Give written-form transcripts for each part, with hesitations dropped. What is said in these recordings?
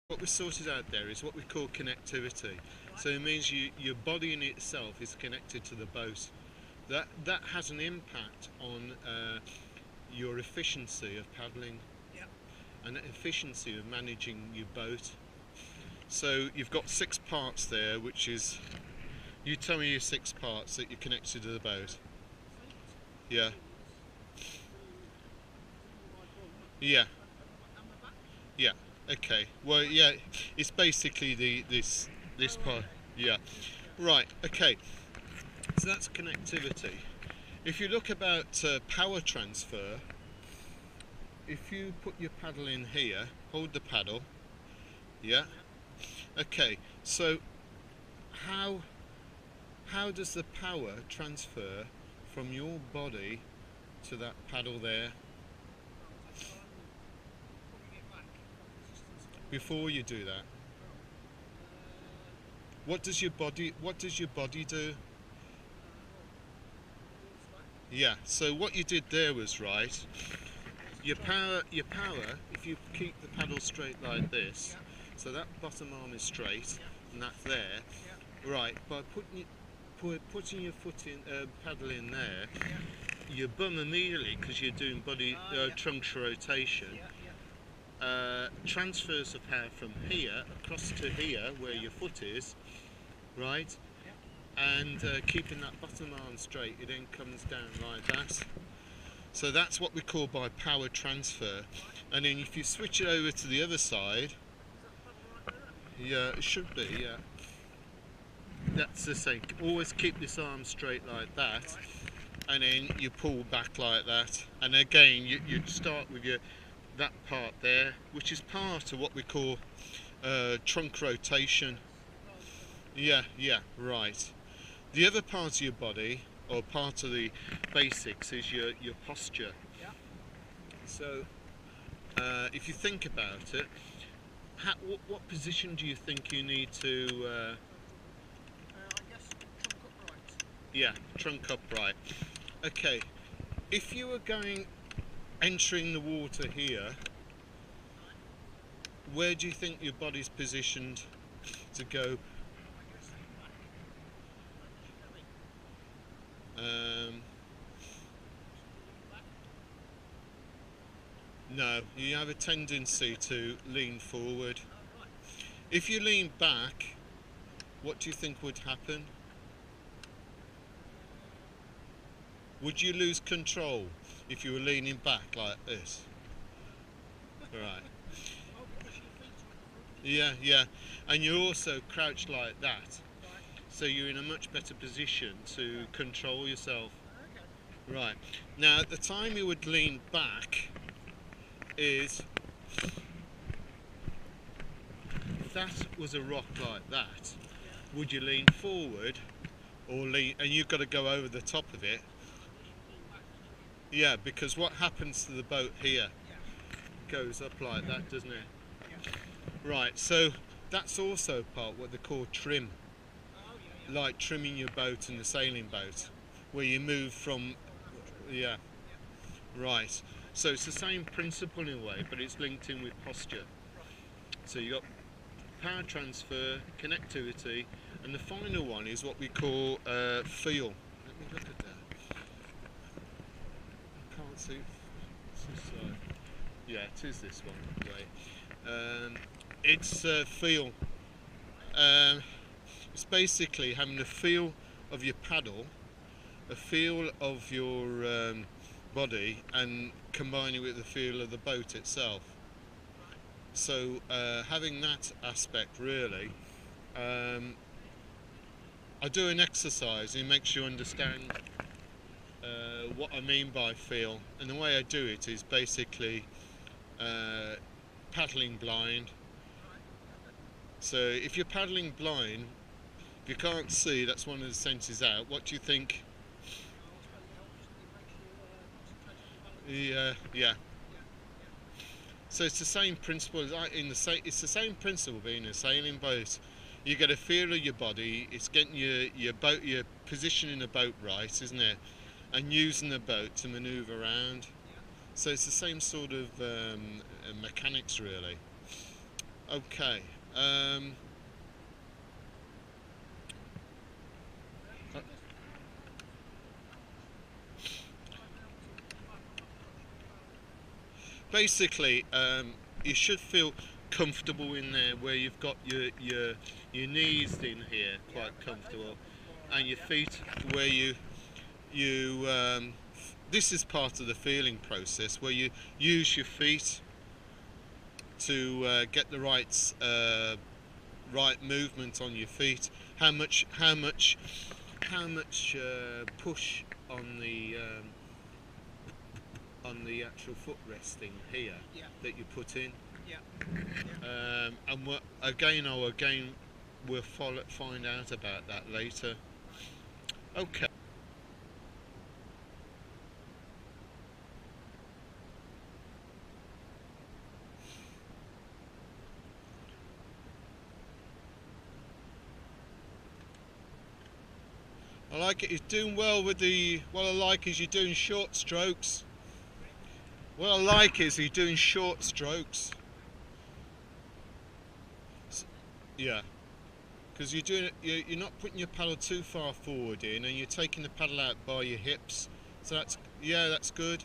What we sorted out there is what we call connectivity. So it means your body in itself is connected to the boat. That has an impact on your efficiency of paddling and efficiency of managing your boat. So you've got 6 parts there, which is, you tell me your 6 parts that you're connected to the boat. Yeah. Yeah. Yeah. Okay. Well, yeah, it's basically this part. Yeah. Right. Okay. So that's connectivity. If you look about power transfer, if you put your paddle in here, hold the paddle. Yeah. Okay. So how does the power transfer from your body to that paddle there? Before you do that, what does your body do? Yeah. So what you did there was right. Your power. If you keep the paddle straight like this, so that bottom arm is straight, and that's there. Right. By putting your foot in, paddle in there, your bum immediately, because you're doing body trunk rotation, transfers the power from here across to here, where your foot is, right? And keeping that bottom arm straight, it then comes down like that. So that's what we call by power transfer. And then if you switch it over to the other side, yeah, it should be, yeah. That's the same. Always keep this arm straight like that, and then you pull back like that. And again, you start with that part there, which is part of what we call trunk rotation. Yeah, yeah, right. The other part of your body, or part of the basics, is your posture. So if you think about it, what position do you think you need to? I guess trunk upright. Yeah, trunk upright. Okay, if you were entering the water here, where do you think your body's positioned to go? Um, no, you have a tendency to lean forward. If you lean back, what do you think would happen? Would you lose control if you were leaning back like this? Right. Yeah, yeah. And you're also crouched like that. So you're in a much better position to control yourself. Right. Now, at the time you would lean back is, if that was a rock like that, would you lean forward or lean, and you've got to go over the top of it? Yeah, because what happens to the boat here goes up like that, doesn't it? Right, so that's also part what they call trim, like trimming your boat in the sailing boat, where you move from, yeah, right. So it's the same principle in a way, but it's linked in with posture. So you've got power transfer, connectivity, and the final one is what we call feel. Let me look at that. I can't see. Yeah, it is this one. Right. It's feel. It's basically having a feel of your paddle, a feel of your body, and combining with the feel of the boat itself. So having that aspect really, I do an exercise and it makes you understand what I mean by feel, and the way I do it is basically paddling blind. So if you're paddling blind, if you can't see, that's one of the senses out. What do you think? Yeah, yeah. So it's the same principle as it's the same principle being a sailing boat. You get a feel of your body. It's getting your boat, your position in the boat right, isn't it? And using the boat to manoeuvre around. So it's the same sort of mechanics really. Okay. Basically, you should feel comfortable in there where you've got your knees in here, quite comfortable, and your feet where you this is part of the feeling process where you use your feet to get the right movement on your feet. How much push on the actual foot resting here that you put in. And we'll find out about that later. Okay. I like it. He's doing well with the. What I like is you're doing short strokes. What I like is he's doing short strokes. Yeah, because you're not putting your paddle too far forward in, and you're taking the paddle out by your hips. So that's good.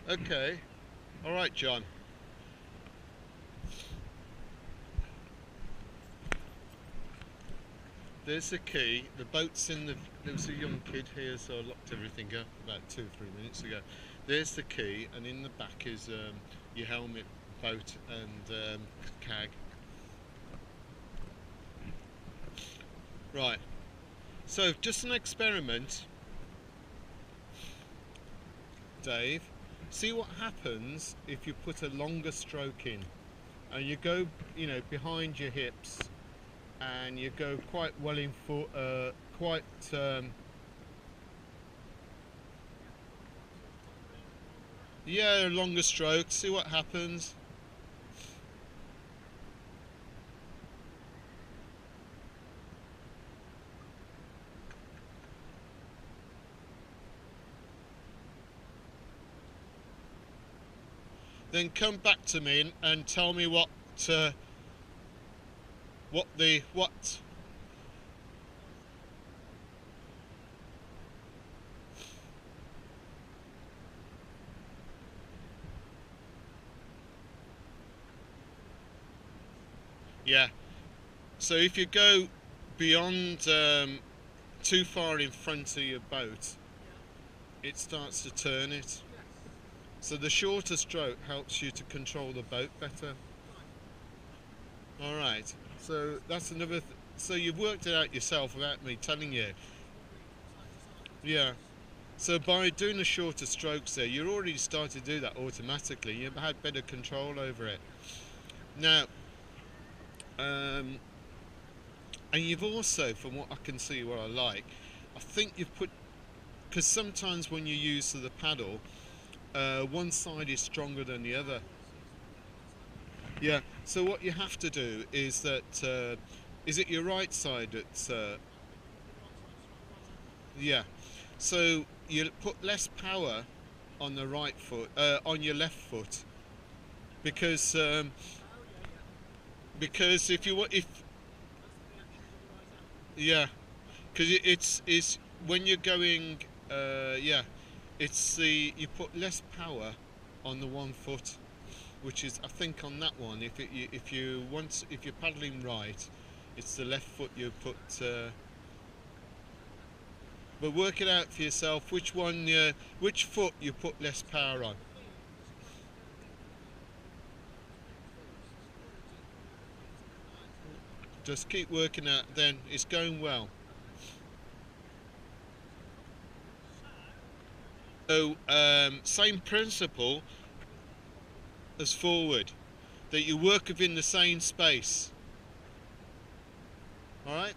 Okay. All right, John. There's the key. The boat's in the. There was a young kid here, so I locked everything up about 2 or 3 minutes ago. There's the key, and in the back is your helmet, boat, and CAG. Right. So, just an experiment, Dave. See what happens if you put a longer stroke in, and you go, behind your hips, and you go quite well in foot, yeah, longer stroke. See what happens. Then come back to me and tell me what. Yeah. So if you go beyond too far in front of your boat, it starts to turn it. So the shorter stroke helps you to control the boat better. All right. So that's another. So you've worked it out yourself without me telling you. Yeah. So by doing the shorter strokes there, you're already started to do that automatically. You've had better control over it. Now, and you've also, from what I can see, what I like, I think you've put, because sometimes when you use the paddle, one side is stronger than the other. Yeah. So what you have to do is that, is it your right side that's, yeah. So you put less power on the right foot, on your left foot, because if you want, yeah, because it's when you're going, yeah, it's you put less power on the one foot, which is, I think, on that one. If you're paddling right, it's the left foot you put. But work it out for yourself. Which foot you put less power on. Just keep working out. Then it's going well. So same principle as forward, that you work within the same space. All right.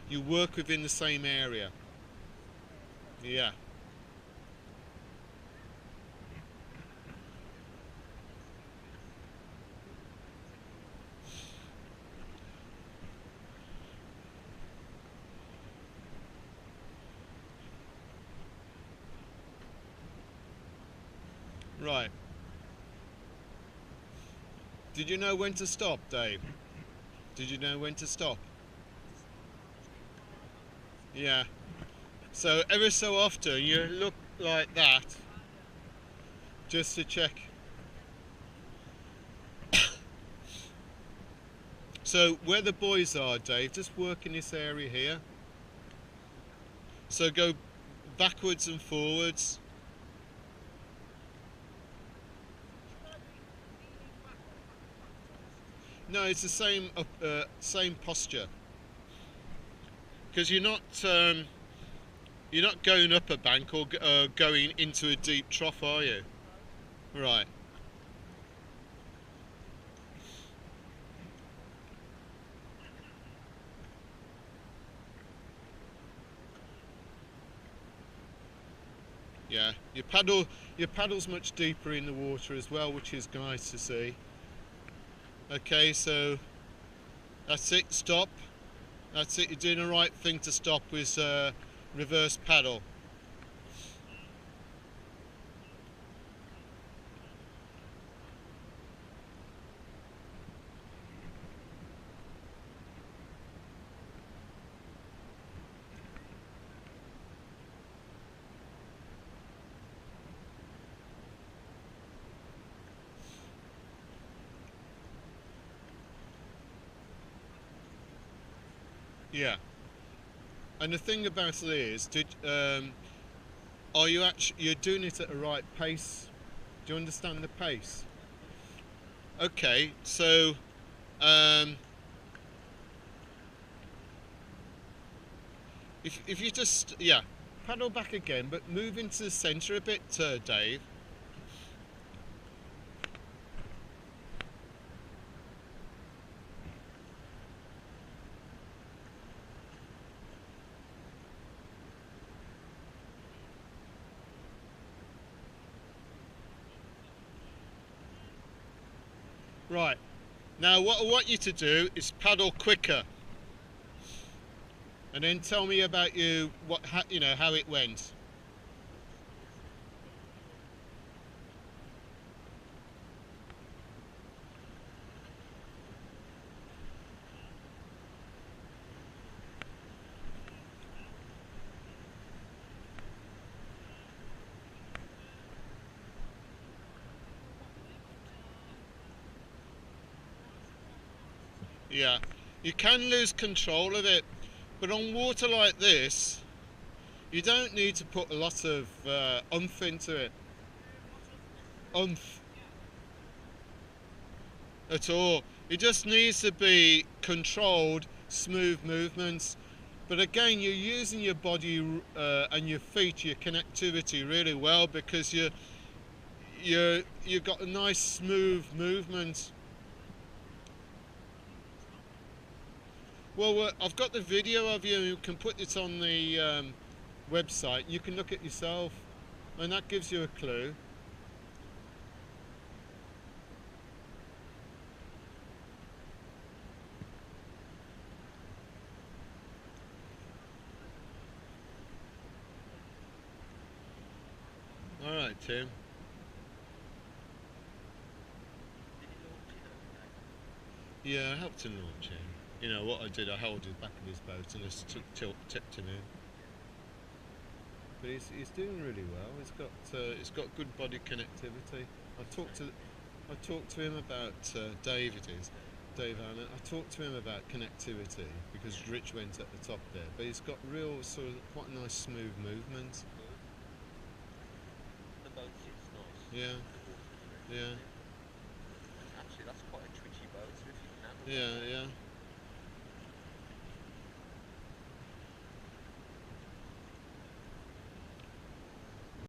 You work within the same area. Yeah. Right. Did you know when to stop, Dave? Did you know when to stop? Yeah. So every so often you look like that just to check. So where the boys are, Dave, just work in this area here. So go backwards and forwards. No, it's the same posture. Because you're not going up a bank or going into a deep trough, are you? Right. Yeah. Your paddle's much deeper in the water as well, which is nice to see. Okay, so that's it. Stop. That's it. You're doing the right thing to stop with reverse paddle. Yeah. And the thing about it is, are you you're doing it at the right pace? Do you understand the pace? Okay, so if you just paddle back again, but move into the centre a bit, Dave. Right. Now what I want you to do is paddle quicker, and then tell me about how it went. Yeah, you can lose control of it, but on water like this, you don't need to put a lot of oomph into it. Oomph at all. It just needs to be controlled, smooth movements. But again, you're using your body and your feet, your connectivity really well, because you've got a nice smooth movement. Well, I've got the video of you. You can put it on the website. You can look at yourself, and that gives you a clue. All right, Tim. Yeah, I helped him launch him. You know what I did? I held his back of his boat and just tipped him in. But he's doing really well. He's got good body connectivity. I talked to him about Dave Allen. I talked to him about connectivity because Rich went at the top there. But he's got real sort of quite a nice smooth movement. The boat sits nice. Yeah. The water's very Yeah. Actually, that's quite a twitchy boat, so if you can handle Yeah. Yeah.